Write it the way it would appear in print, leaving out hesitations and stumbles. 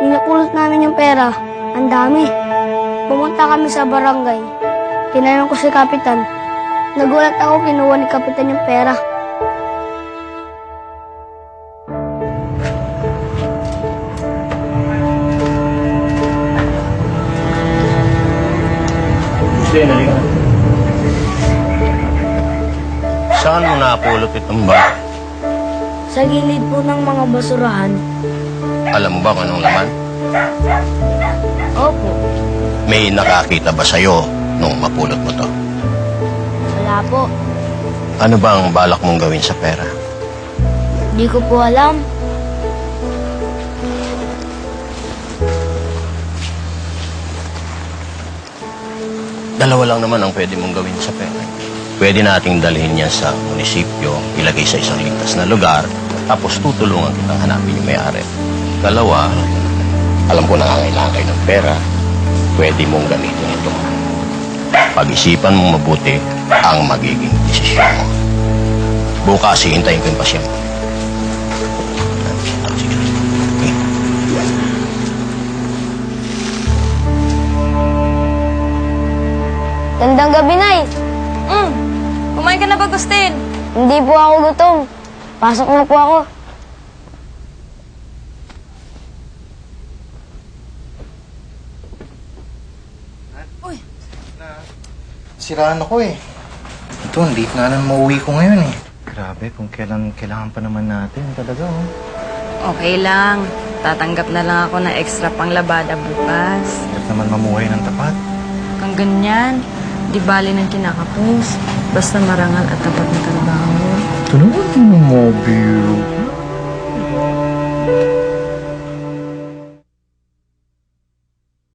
Nung napulot namin yung pera, ang dami. Pumunta kami sa barangay. Tinanong ko si Kapitan. Nagulat ako, kinuha ni Kapitan yung pera. Saan mo napulot itong bag? Sa gilid po ng mga basurahan. Alam mo ba kung anong laman? Opo, May nakakita ba sa'yo nung mapulot mo to? wala po. Ano ba ang balak mong gawin sa pera? Di ko po alam. Dalawa lang naman ang pwede mong gawin sa pera. Pwede nating dalhin yan sa munisipyo, ilagay sa isang ligtas na lugar, tapos tutulungan kitang hanapin yung may-ari. Dalawa, alam ko nangangailangan kayo ng pera, pwede mong gamitin ito. Pag-isipan mong mabuti ang magiging desisyon mo. Bukas, hihintayin ko yung pasyente. Sige. Okay. Gandang gabi, Nay. Kumain ka na ba, Agustin? Hindi po ako gutom. Pasok na po ako. Uy, Siraan ako eh. Ito, late nga lang mauwi ko ngayon eh. Grabe, kung kailangan pa naman natin talaga oh. okay lang. Tatanggap na lang ako ng extra panglabada bukas. Hirap naman mamuhay ng tapat. Kung ganyan, di bali ng kinakapos. Basta marangal at tapat na trabaho. Ito naman yung mobile.